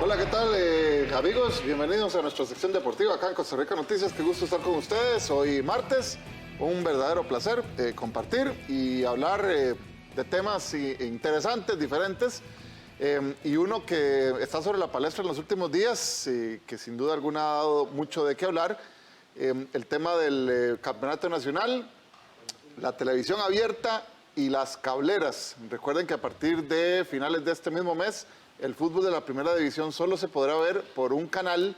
Hola, ¿qué tal, amigos? Bienvenidos a nuestra sección deportiva acá en Costa Rica Noticias. Qué gusto estar con ustedes. Hoy martes, un verdadero placer compartir y hablar de temas interesantes, diferentes. Y uno que está sobre la palestra en los últimos días, que sin duda alguna ha dado mucho de qué hablar, el tema del campeonato nacional, la televisión abierta y las cableras. Recuerden que a partir de finales de este mismo mes, el fútbol de la primera división solo se podrá ver por un canal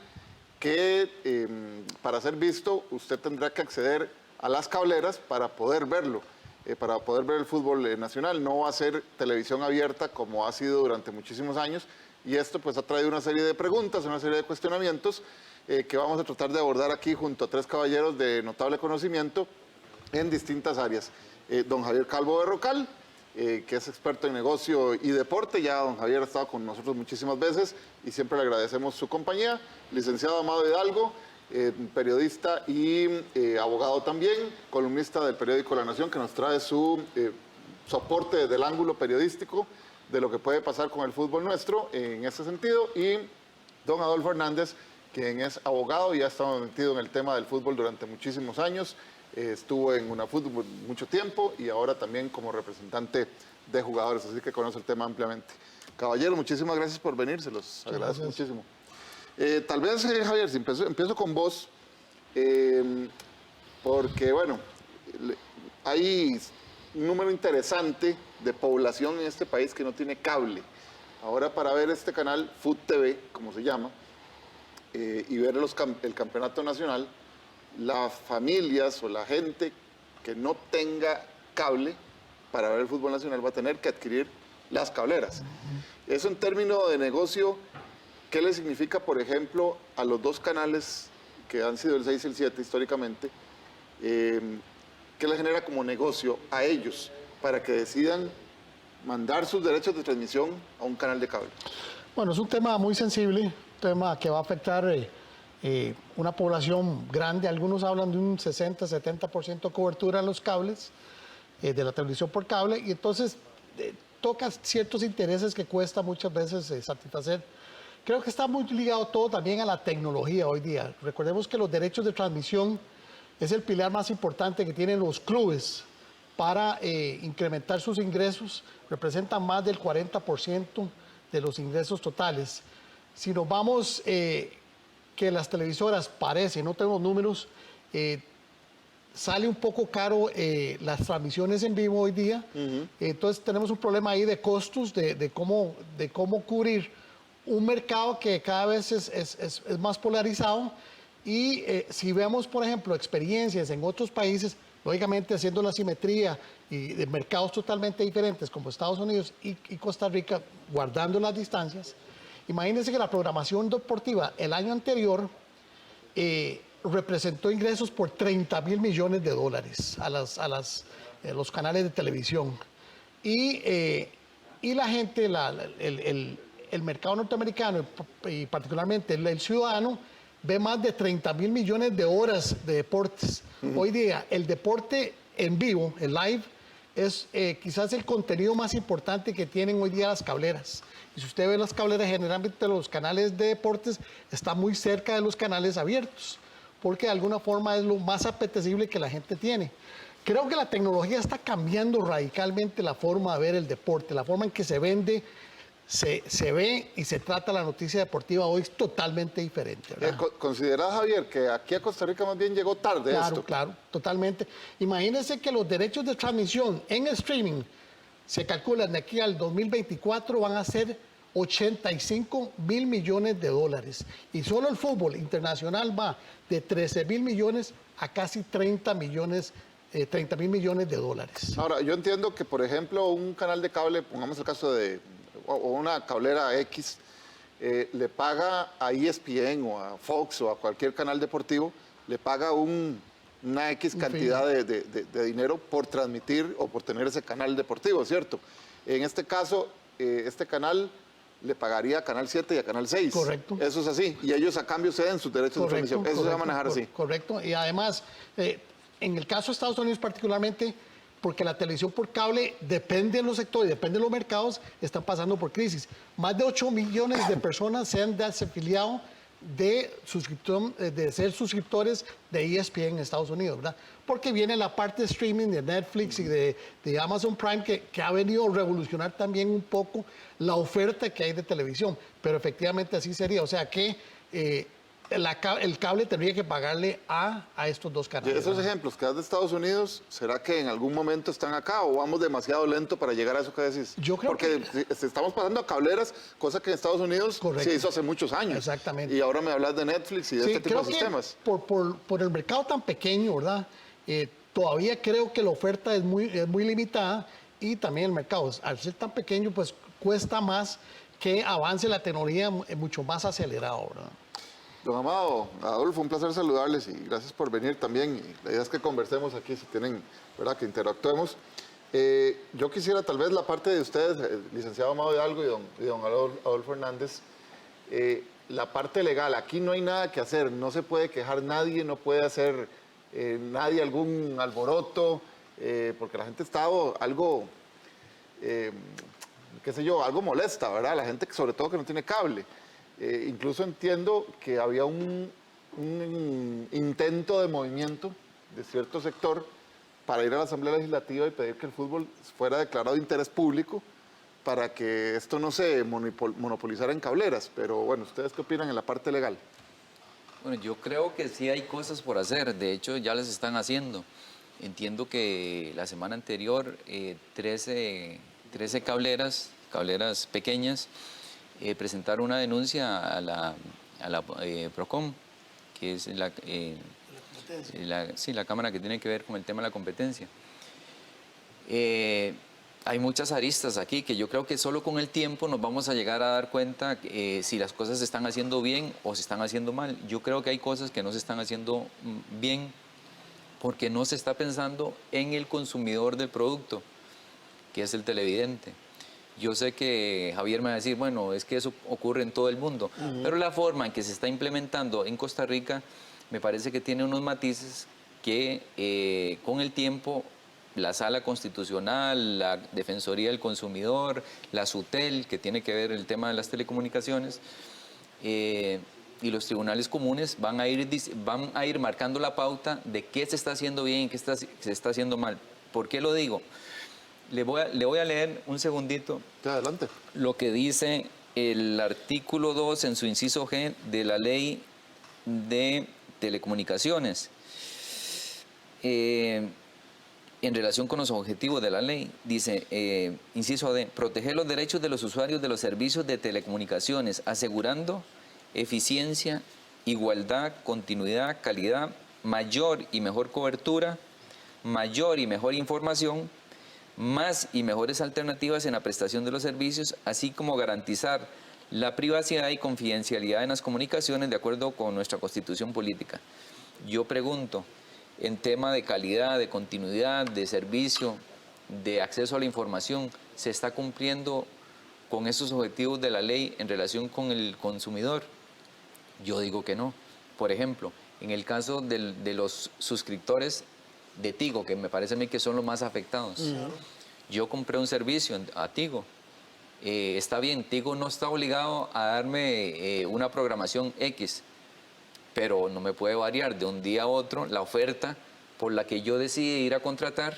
que, para ser visto, usted tendrá que acceder a las cableras para poder verlo, para poder ver el fútbol nacional. No va a ser televisión abierta como ha sido durante muchísimos años, y esto pues ha traído una serie de preguntas, una serie de cuestionamientos que vamos a tratar de abordar aquí junto a tres caballeros de notable conocimiento en distintas áreas. Don Javier Calvo Berrocal, que es experto en negocio y deporte. Ya don Javier ha estado con nosotros muchísimas veces y siempre le agradecemos su compañía. Licenciado Amado Hidalgo, periodista y abogado también, columnista del periódico La Nación, que nos trae su soporte desde el ángulo periodístico de lo que puede pasar con el fútbol nuestro en ese sentido. Y don Adolfo Hernández, quien es abogado y ha estado metido en el tema del fútbol durante muchísimos años. Estuvo en UNAFUT mucho tiempo y ahora también como representante de jugadores, así que conoce el tema ampliamente. Caballero, muchísimas gracias por venir, se los agradezco muchísimo. Tal vez, Javier, si empiezo con vos, porque, bueno, hay un número interesante de población en este país que no tiene cable. Ahora, para ver este canal, FUT TV, como se llama, y ver el campeonato nacional, las familias o la gente que no tenga cable para ver el fútbol nacional va a tener que adquirir las cableras. Eso en términos de negocio, ¿qué le significa, por ejemplo, a los dos canales que han sido el 6 y el 7 históricamente? ¿Qué le genera como negocio a ellos para que decidan mandar sus derechos de transmisión a un canal de cable? Bueno, es un tema muy sensible, un tema que va a afectar una población grande. Algunos hablan de un 60-70% de cobertura en los cables, de la televisión por cable, y entonces toca ciertos intereses que cuesta muchas veces satisfacer. Creo que está muy ligado todo también a la tecnología hoy día. Recordemos que los derechos de transmisión es el pilar más importante que tienen los clubes para incrementar sus ingresos. Representan más del 40% de los ingresos totales. Si nos vamos, que las televisoras parece, no tengo números, sale un poco caro las transmisiones en vivo hoy día. Entonces tenemos un problema ahí de costos, de cómo cubrir un mercado que cada vez es más polarizado. Y si vemos, por ejemplo, experiencias en otros países, lógicamente haciendo la simetría y de mercados totalmente diferentes como Estados Unidos y Costa Rica, guardando las distancias, imagínense que la programación deportiva el año anterior representó ingresos por $30.000 millones a los canales de televisión. Y la gente, el mercado norteamericano y particularmente el ciudadano, ve más de 30.000 millones de horas de deportes. Hoy día, el deporte en vivo, el live, es quizás el contenido más importante que tienen hoy día las cableras. Y si usted ve las cableras, generalmente los canales de deportes están muy cerca de los canales abiertos, porque de alguna forma es lo más apetecible que la gente tiene. Creo que la tecnología está cambiando radicalmente la forma de ver el deporte, la forma en que se vende, se ve y se trata la noticia deportiva hoy es totalmente diferente. ¿Considerás, Javier, que aquí a Costa Rica más bien llegó tarde esto? Claro, totalmente. Imagínense que los derechos de transmisión en streaming se calculan de aquí al 2024 van a ser $85.000 millones. Y solo el fútbol internacional va de 13.000 millones a casi 30.000 millones de dólares. Ahora, yo entiendo que, por ejemplo, un canal de cable, pongamos el caso de o una cablera X, le paga a ESPN o a Fox o a cualquier canal deportivo, le paga una X cantidad de dinero por transmitir o por tener ese canal deportivo, ¿cierto? En este caso, este canal le pagaría a Canal 7 y a Canal 6. Correcto. Eso es así. Y ellos a cambio ceden sus derechos de transmisión. Eso se va a manejar así. Correcto. Y además, en el caso de Estados Unidos particularmente, porque la televisión por cable depende de los sectores, depende de los mercados, están pasando por crisis. Más de 8 millones de personas se han desafiliado de ser suscriptores de ESPN en Estados Unidos, ¿verdad? Porque viene la parte de streaming de Netflix y de Amazon Prime que ha venido a revolucionar también un poco la oferta que hay de televisión, pero efectivamente así sería, o sea que el cable tendría que pagarle a estos dos canales. Y esos ejemplos que das de Estados Unidos, ¿será que en algún momento están acá o vamos demasiado lento para llegar a eso que decís? Yo creo Porque estamos pasando a cableras, cosa que en Estados Unidos se hizo hace muchos años. Exactamente. Y ahora me hablas de Netflix y de este tipo de sistemas. Por el mercado tan pequeño, ¿verdad? Todavía creo que la oferta es muy limitada y también el mercado, al ser tan pequeño, pues cuesta más que avance la tecnología mucho más acelerado, ¿verdad? Don Amado, Adolfo, un placer saludarles y gracias por venir también. Y la idea es que conversemos aquí, si tienen, ¿verdad?, que interactuemos. Yo quisiera tal vez la parte de ustedes, licenciado Amado Hidalgo y don Adolfo Hernández, la parte legal. Aquí no hay nada que hacer, no se puede quejar nadie, no puede hacer nadie algún alboroto, porque la gente está algo, qué sé yo, algo molesta, ¿verdad? La gente sobre todo que no tiene cable. Incluso entiendo que había un intento de movimiento de cierto sector para ir a la Asamblea Legislativa y pedir que el fútbol fuera declarado de interés público para que esto no se monopolizara en cableras. Pero bueno, ¿ustedes qué opinan en la parte legal? Bueno, yo creo que sí hay cosas por hacer, de hecho ya las están haciendo. Entiendo que la semana anterior 13 cableras pequeñas, presentaron una denuncia a la PROCOM, que es la Cámara que tiene que ver con el tema de la competencia. Hay muchas aristas aquí que yo creo que solo con el tiempo nos vamos a llegar a dar cuenta si las cosas se están haciendo bien o se están haciendo mal. Yo creo que hay cosas que no se están haciendo bien porque no se está pensando en el consumidor del producto, que es el televidente. Yo sé que Javier me va a decir, bueno, es que eso ocurre en todo el mundo, pero la forma en que se está implementando en Costa Rica me parece que tiene unos matices que con el tiempo la Sala Constitucional, la Defensoría del Consumidor, la SUTEL, que tiene que ver el tema de las telecomunicaciones, y los tribunales comunes van a ir marcando la pauta de qué se está haciendo bien y qué se está haciendo mal. ¿Por qué lo digo? Le voy a leer un segundito. Adelante. Lo que dice el artículo 2 en su inciso G de la Ley de Telecomunicaciones. En relación con los objetivos de la ley, dice, inciso D, proteger los derechos de los usuarios de los servicios de telecomunicaciones, asegurando eficiencia, igualdad, continuidad, calidad, mayor y mejor cobertura, mayor y mejor información, más y mejores alternativas en la prestación de los servicios, así como garantizar la privacidad y confidencialidad en las comunicaciones de acuerdo con nuestra Constitución política. Yo pregunto, en tema de calidad, de continuidad, de servicio, de acceso a la información, ¿se está cumpliendo con esos objetivos de la ley en relación con el consumidor? Yo digo que no. Por ejemplo, en el caso de los suscriptores de Tigo, que me parece a mí que son los más afectados. Yo compré un servicio a Tigo. Está bien, Tigo no está obligado a darme una programación X, pero no me puede variar de un día a otro la oferta por la que yo decidí ir a contratar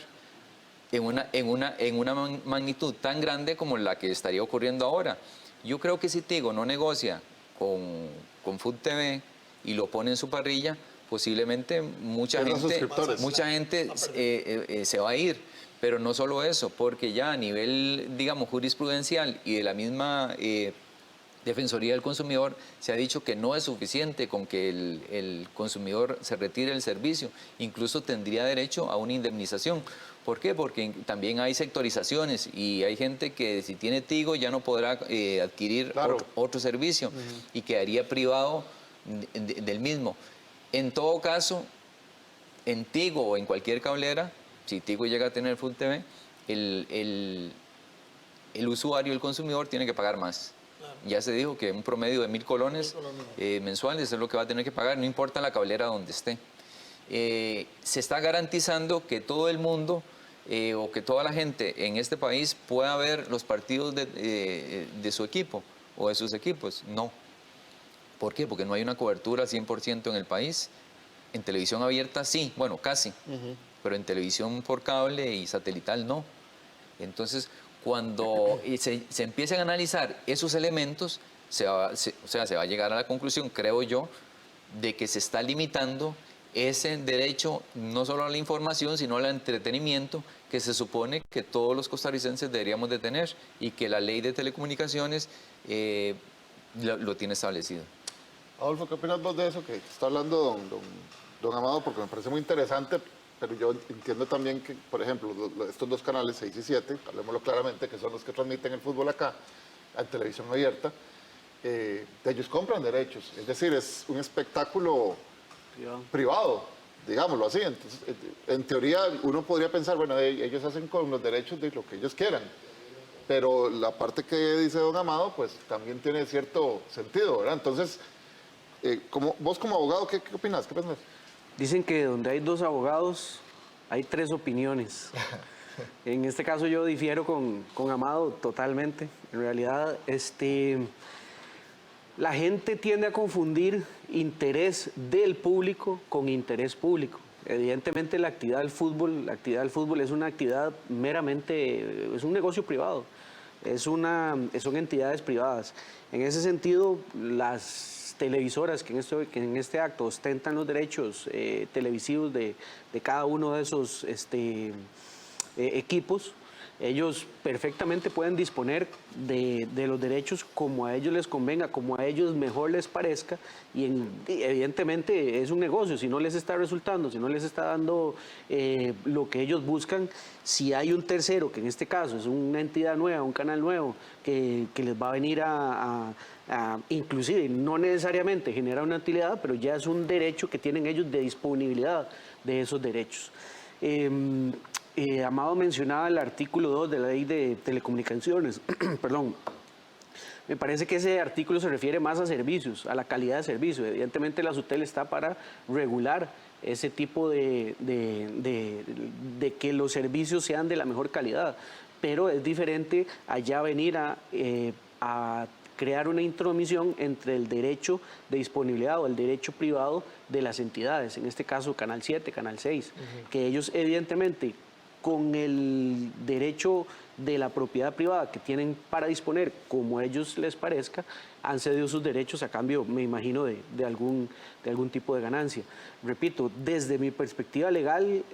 en una magnitud tan grande como la que estaría ocurriendo ahora. Yo creo que si Tigo no negocia con Food TV y lo pone en su parrilla, posiblemente mucha gente se va a ir. Pero no solo eso, porque ya a nivel, digamos, jurisprudencial y de la misma Defensoría del Consumidor se ha dicho que no es suficiente con que el consumidor se retire del servicio. Incluso tendría derecho a una indemnización. ¿Por qué? Porque también hay sectorizaciones y hay gente que si tiene Tigo ya no podrá adquirir otro servicio y quedaría privado del mismo. En todo caso, en Tigo o en cualquier cablera, si Tigo llega a tener Full TV, el usuario, el consumidor, tiene que pagar más. Claro. Ya se dijo que un promedio de 1.000 colones mensuales es lo que va a tener que pagar, no importa la cablera donde esté. Se está garantizando que todo el mundo o que toda la gente en este país pueda ver los partidos de su equipo o de sus equipos. No. ¿Por qué? Porque no hay una cobertura 100% en el país. En televisión abierta sí, bueno, casi, pero en televisión por cable y satelital no. Entonces, cuando se empiecen a analizar esos elementos, se va a llegar a la conclusión, creo yo, de que se está limitando ese derecho no solo a la información, sino al entretenimiento que se supone que todos los costarricenses deberíamos de tener y que la ley de telecomunicaciones lo tiene establecido. Adolfo, ¿qué opinas vos de eso que está hablando don Amado? Porque me parece muy interesante, pero yo entiendo también que, por ejemplo, estos dos canales, 6 y 7, hablemoslo claramente, que son los que transmiten el fútbol acá, en televisión abierta, ellos compran derechos, es decir, es un espectáculo privado, digámoslo así. Entonces, en teoría, uno podría pensar, bueno, ellos hacen con los derechos de lo que ellos quieran, pero la parte que dice don Amado, pues también tiene cierto sentido, ¿verdad? Entonces, vos como abogado, ¿qué opinas? ¿Qué pensás? Dicen que donde hay dos abogados, hay tres opiniones. En este caso yo difiero con Amado totalmente. En realidad, la gente tiende a confundir interés del público con interés público. Evidentemente la actividad del fútbol es una actividad meramente, es un negocio privado, son entidades privadas. En ese sentido, las televisoras que en este acto ostentan los derechos televisivos de cada uno de esos equipos, ellos perfectamente pueden disponer de los derechos como a ellos les convenga, como a ellos mejor les parezca, y evidentemente es un negocio. Si no les está resultando, si no les está dando lo que ellos buscan, si hay un tercero, que en este caso es una entidad nueva, un canal nuevo, que les va a venir inclusive, no necesariamente genera una utilidad, pero ya es un derecho que tienen ellos de disponibilidad de esos derechos. Amado mencionaba el artículo 2 de la ley de telecomunicaciones, perdón. Me parece que ese artículo se refiere más a servicios, a la calidad de servicio. Evidentemente la SUTEL está para regular ese tipo de que los servicios sean de la mejor calidad, pero es diferente allá venir a crear una intromisión entre el derecho de disponibilidad o el derecho privado de las entidades, en este caso Canal 7, Canal 6, que ellos evidentemente con el derecho de la propiedad privada que tienen para disponer como a ellos les parezca, han cedido sus derechos a cambio, me imagino, de algún tipo de ganancia. Repito, desde mi perspectiva legal,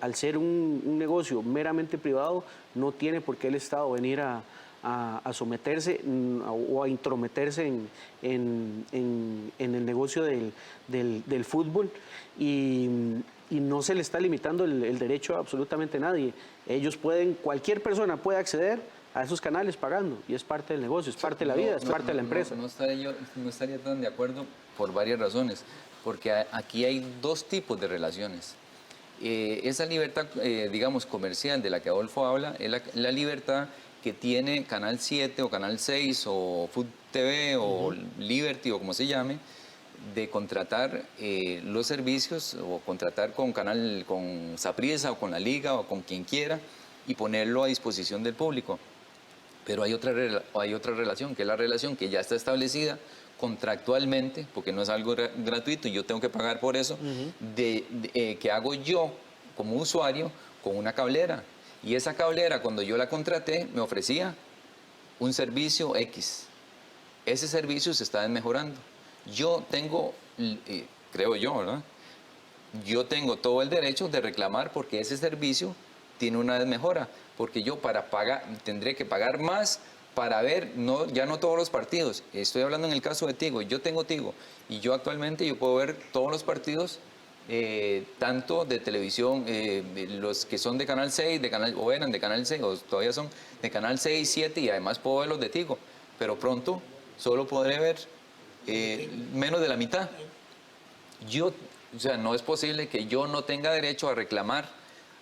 al ser un negocio meramente privado, no tiene por qué el Estado venir a someterse o a intrometerse en el negocio del fútbol, y no se le está limitando el derecho a absolutamente nadie. Cualquier persona puede acceder a esos canales pagando, y es parte del negocio, es parte de la vida, es parte de la empresa. No estaría tan de acuerdo por varias razones, porque aquí hay dos tipos de relaciones. Esa libertad, digamos, comercial de la que Adolfo habla, es la libertad que tiene Canal 7 o Canal 6 o Food TV o Liberty o como se llame, de contratar los servicios o contratar con Saprissa o con la Liga o con quien quiera y ponerlo a disposición del público. Pero hay otra relación, que es la relación que ya está establecida contractualmente, porque no es algo gratuito y yo tengo que pagar por eso, que hago yo como usuario con una cablera. Y esa cablera, cuando yo la contraté, me ofrecía un servicio X. Ese servicio se está mejorando. Yo tengo, creo yo, ¿verdad? Yo tengo todo el derecho de reclamar porque ese servicio tiene una desmejora. Porque yo para pagar, tendré que pagar más para ver, ya no todos los partidos. Estoy hablando en el caso de Tigo. Yo tengo Tigo y yo actualmente puedo ver todos los partidos, tanto de televisión, los que son de Canal 6, o eran de Canal 6, o todavía son de Canal 6, 7, y además puedo ver los de Tigo. Pero pronto solo podré ver menos de la mitad. O sea, no es posible que yo no tenga derecho a reclamar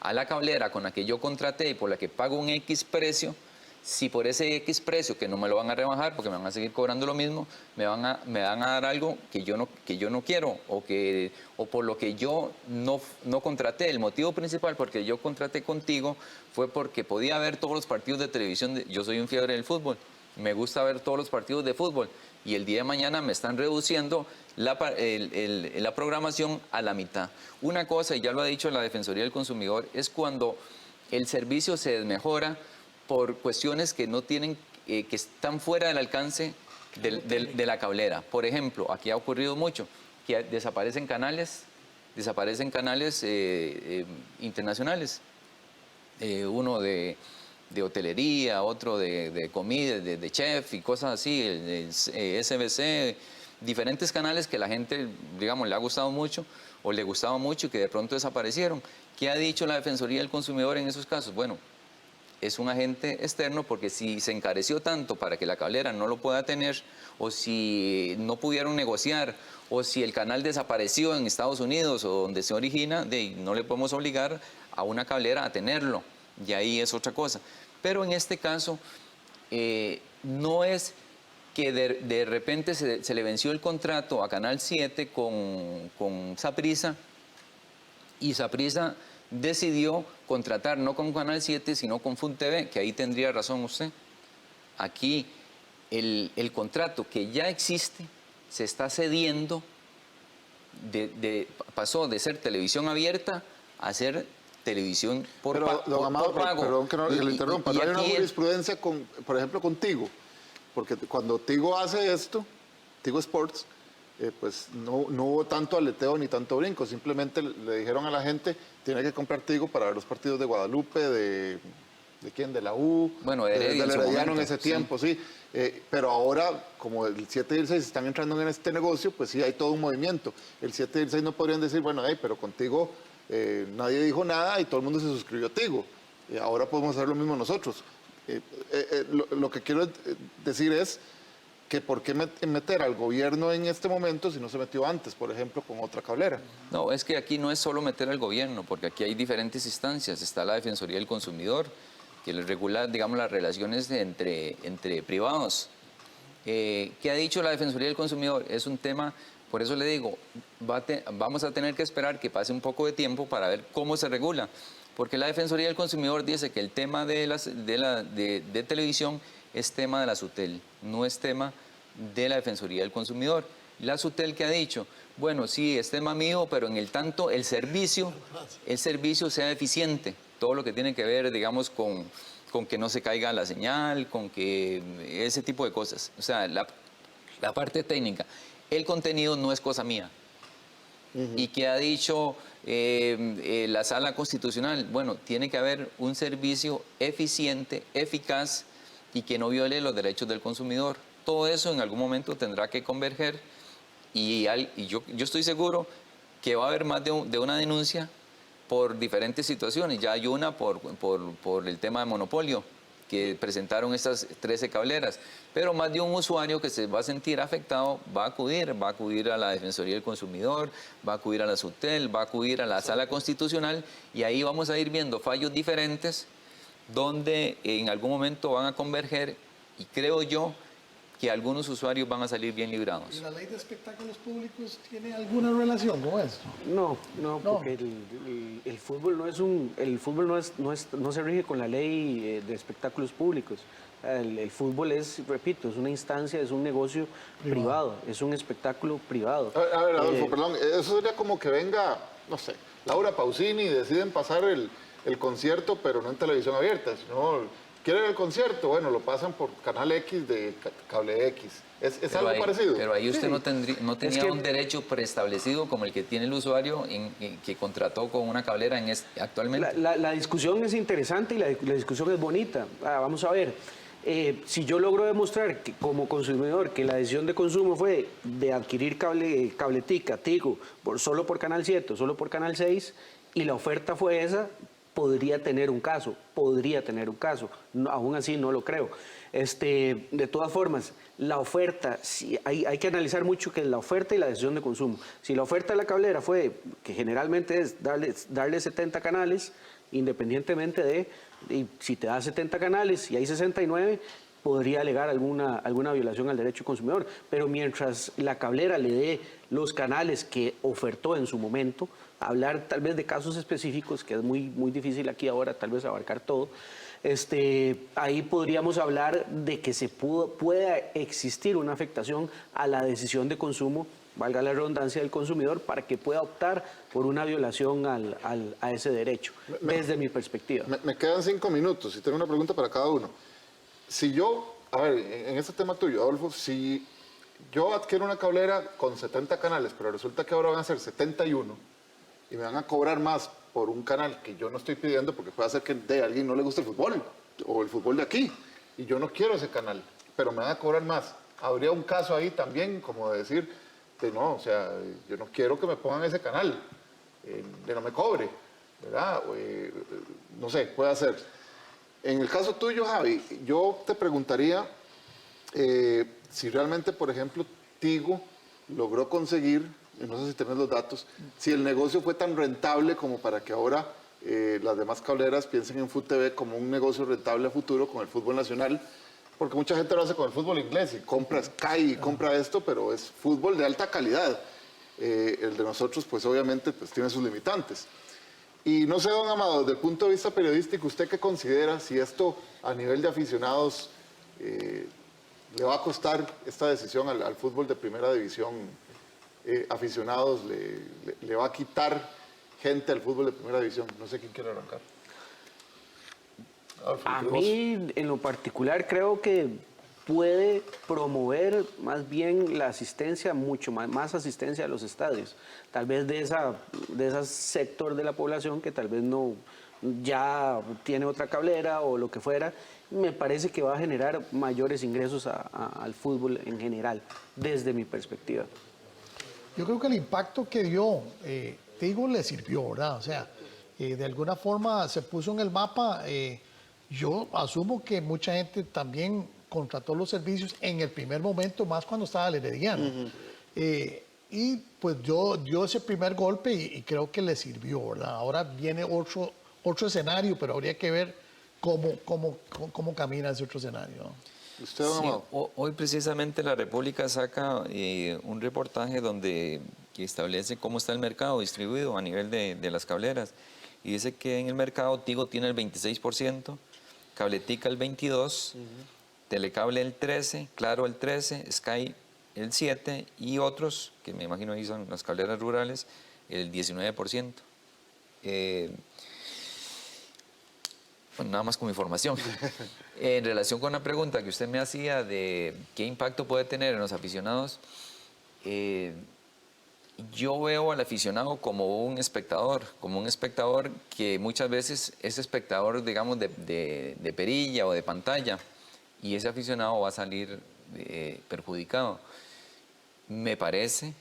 a la cablera con la que yo contraté y por la que pago un X precio, si por ese X precio, que no me lo van a rebajar porque me van a seguir cobrando lo mismo, me van a dar algo que yo no quiero o por lo que yo no contraté. El motivo principal porque yo contraté contigo fue porque podía ver todos los partidos de televisión. Yo soy un fiebre del fútbol, me gusta ver todos los partidos de fútbol y el día de mañana me están reduciendo la programación a la mitad. Una cosa, y ya lo ha dicho la Defensoría del Consumidor, es cuando el servicio se desmejora por cuestiones que no tienen, que están fuera del alcance de la cablera. Por ejemplo, aquí ha ocurrido mucho, que desaparecen canales internacionales. Uno de hotelería, otro de comida, de chef y cosas así, el SBC, diferentes canales que la gente, digamos, le ha gustado mucho o le gustaba mucho y que de pronto desaparecieron. ¿Qué ha dicho la Defensoría del Consumidor en esos casos? Bueno, es un agente externo porque si se encareció tanto para que la cablera no lo pueda tener o si no pudieron negociar o si el canal desapareció en Estados Unidos o donde se origina, no le podemos obligar a una cablera a tenerlo y ahí es otra cosa. Pero en este caso no es que de repente se le venció el contrato a Canal 7 con Saprissa y Saprissa decidió contratar no con Canal 7, sino con FUNTV, que ahí tendría razón usted. Aquí el contrato que ya existe se está cediendo, pasó de ser televisión abierta a ser televisión por pago. Perdón que no le interrumpa, no hay una jurisprudencia, por ejemplo, contigo, porque cuando Tigo hace esto, Tigo Sports, pues no hubo tanto aleteo ni tanto brinco, simplemente le dijeron a la gente, tiene que comprar Tigo para ver los partidos de Guadalupe, ¿de quién? De la U, bueno, de Herediano en ese tiempo, sí. Pero ahora, como el 7 y el 6 están entrando en este negocio, pues sí, hay todo un movimiento. El 7 y el 6 no podrían decir, bueno, pero contigo nadie dijo nada y todo el mundo se suscribió a Tigo. Ahora podemos hacer lo mismo nosotros. Lo que quiero decir es que por qué meter al gobierno en este momento si no se metió antes, por ejemplo, con otra cablera. No, es que aquí no es solo meter al gobierno, porque aquí hay diferentes instancias. Está la Defensoría del Consumidor, que les regula, digamos, las relaciones entre privados. ¿Qué ha dicho la Defensoría del Consumidor? Es un tema, por eso le digo, vamos a tener que esperar que pase un poco de tiempo para ver cómo se regula. Porque la Defensoría del Consumidor dice que el tema de televisión es tema de la SUTEL, no es tema de la Defensoría del Consumidor. La SUTEL, ¿qué ha dicho? Bueno, sí, es tema mío, pero en el tanto el servicio sea eficiente. Todo lo que tiene que ver, digamos, con que no se caiga la señal, con que ese tipo de cosas. O sea, la parte técnica. El contenido no es cosa mía. ¿Y qué ha dicho la Sala Constitucional? Bueno, tiene que haber un servicio eficiente, eficaz y que no viole los derechos del consumidor. Todo eso en algún momento tendrá que converger y yo estoy seguro que va a haber más de una denuncia por diferentes situaciones. Ya hay una por el tema de monopolio, que presentaron estas 13 cableras, pero más de un usuario que se va a sentir afectado va a acudir a la Defensoría del Consumidor, va a acudir a la SUTEL, va a acudir a la Sala Constitucional y ahí vamos a ir viendo fallos diferentes donde en algún momento van a converger y creo yo que algunos usuarios van a salir bien librados. ¿Y la ley de espectáculos públicos tiene alguna relación con esto? No, porque el fútbol no se rige con la ley de espectáculos públicos. El fútbol es, repito, es una instancia, es un negocio privado, es un espectáculo privado. A ver, Adolfo, perdón, eso sería como que venga, no sé, Laura Pausini y deciden pasar el concierto, pero no en televisión abierta, sino... ¿Quieren el concierto? Bueno, lo pasan por Canal X de Cable X. ¿Es algo parecido? Pero ahí usted no tenía un derecho preestablecido como el que tiene el usuario que contrató con una cablera actualmente. La discusión es interesante y la discusión es bonita. Vamos a ver, si yo logro demostrar que, como consumidor, que la decisión de consumo fue de adquirir Cabletica, Tigo, solo por Canal 7, solo por Canal 6, y la oferta fue esa, podría tener un caso, no, aún así no lo creo. De todas formas, la oferta, hay que analizar mucho que es la oferta y la decisión de consumo. Si la oferta de la cablera fue, que generalmente es darle 70 canales, independientemente de Y si te da 70 canales y hay 69, podría alegar alguna violación al derecho consumidor. Pero mientras la cablera le dé los canales que ofertó en su momento, hablar tal vez de casos específicos, que es muy difícil aquí ahora tal vez abarcar todo, ahí podríamos hablar de que pueda existir una afectación a la decisión de consumo, valga la redundancia, del consumidor, para que pueda optar por una violación a ese derecho, desde mi perspectiva. Me quedan 5 minutos y tengo una pregunta para cada uno. Si yo, a ver, en este tema tuyo, Adolfo, si yo adquiero una cablera con 70 canales, pero resulta que ahora van a ser 71 y me van a cobrar más por un canal que yo no estoy pidiendo, porque puede ser que de alguien no le guste el fútbol o el fútbol de aquí y yo no quiero ese canal, pero me van a cobrar más. Habría un caso ahí también como de decir, no, o sea, yo no quiero que me pongan ese canal, que no me cobre, ¿verdad? No sé, puede ser. En el caso tuyo, Javi, yo te preguntaría si realmente, por ejemplo, Tigo logró conseguir, no sé si tenés los datos, si el negocio fue tan rentable como para que ahora las demás cableras piensen en FUTV como un negocio rentable a futuro con el fútbol nacional, porque mucha gente lo hace con el fútbol inglés y compra Sky y compra esto, pero es fútbol de alta calidad. El de nosotros, pues obviamente, pues, tiene sus limitantes. Y no sé, don Amado, desde el punto de vista periodístico, ¿usted qué considera si esto a nivel de aficionados le va a costar esta decisión al fútbol de primera división? Aficionados, le va a quitar gente al fútbol de primera división. No sé quién quiere arrancar. A mí, en lo particular, creo que puede promover más bien la asistencia, mucho más asistencia a los estadios. Tal vez de ese sector de la población que tal vez no ya tiene otra cablera o lo que fuera, me parece que va a generar mayores ingresos al fútbol en general, desde mi perspectiva. Yo creo que el impacto que dio Tigo le sirvió, ¿verdad? O sea, de alguna forma se puso en el mapa. Yo asumo que mucha gente también contrató los servicios en el primer momento, más cuando estaba el Herediano. Y pues dio ese primer golpe y creo que le sirvió, ¿verdad? Ahora viene otro escenario, pero habría que ver cómo camina ese otro escenario, ¿no? ¿Usted, Sí, hoy precisamente la República saca un reportaje que establece cómo está el mercado distribuido a nivel de las cableras. Y dice que en el mercado Tigo tiene el 26%, Cabletica el 22%, Telecable el 13%, Claro el 13%, Sky el 7% y otros, que me imagino ahí son las cableras rurales, el 19%. Bueno, nada más como información. En relación con la pregunta que usted me hacía de qué impacto puede tener en los aficionados, yo veo al aficionado como un espectador que muchas veces es espectador, digamos, de perilla o de pantalla, y ese aficionado va a salir perjudicado. Me parece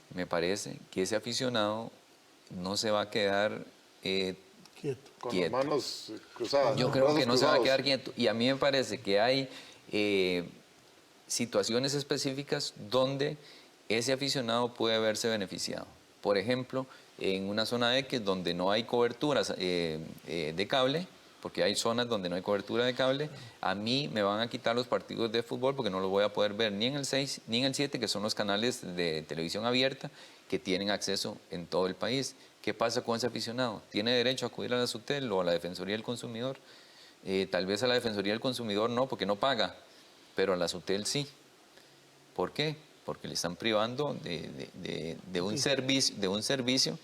que ese aficionado no se va a quedar Con quieto. las manos cruzadas. Yo ¿no? creo Brazos que no se va a cruzados. quedar quieto. Y a mí me parece que hay situaciones específicas donde ese aficionado puede verse beneficiado. Por ejemplo, en una zona X donde no hay coberturas de cable, porque hay zonas donde no hay cobertura de cable, a mí me van a quitar los partidos de fútbol porque no los voy a poder ver ni en el 6 ni en el 7, que son los canales de televisión abierta que tienen acceso en todo el país. ¿Qué pasa con ese aficionado? ¿Tiene derecho a acudir a la SUTEL o a la Defensoría del Consumidor? Tal vez a la Defensoría del Consumidor no, porque no paga, pero a la SUTEL sí. ¿Por qué? Porque le están privando de un servicio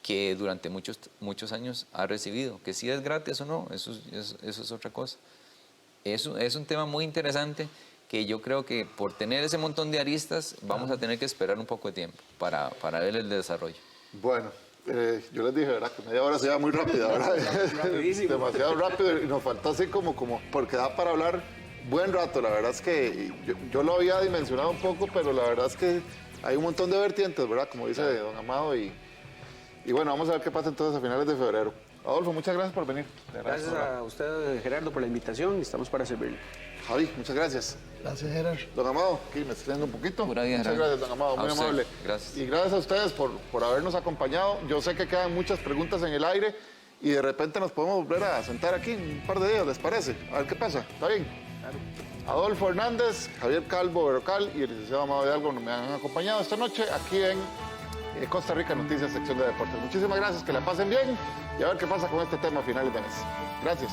que durante muchos años ha recibido. Que si es gratis o no, eso es otra cosa. Eso es un tema muy interesante que yo creo que por tener ese montón de aristas vamos a tener que esperar un poco de tiempo para ver el desarrollo. Bueno, yo les dije, ¿verdad? Que media hora se va muy rápida, ¿verdad? Rapidísimo. Demasiado rápido y nos faltó así como porque da para hablar buen rato. La verdad es que yo lo había dimensionado un poco, pero la verdad es que hay un montón de vertientes, ¿verdad? Como dice don Amado y bueno, vamos a ver qué pasa entonces a finales de febrero. Adolfo, muchas gracias por venir. Gracias a usted, Gerardo, por la invitación y estamos para servirle. Javi, muchas gracias. Gracias, Gerard. Don Amado, aquí me está extendiendo un poquito. Pura vida, Muchas Gerardo. gracias, don Amado, A muy usted. amable. Gracias. Y gracias a ustedes por habernos acompañado. Yo sé que quedan muchas preguntas en el aire y de repente nos podemos volver a sentar aquí un par de días, ¿les parece? A ver qué pasa, ¿está bien? Claro. Adolfo Hernández, Javier Calvo Berrocal y el licenciado Amado Hidalgo me han acompañado esta noche aquí en Costa Rica Noticias, sección de deportes. Muchísimas gracias, que la pasen bien y a ver qué pasa con este tema a finales de mes. Gracias.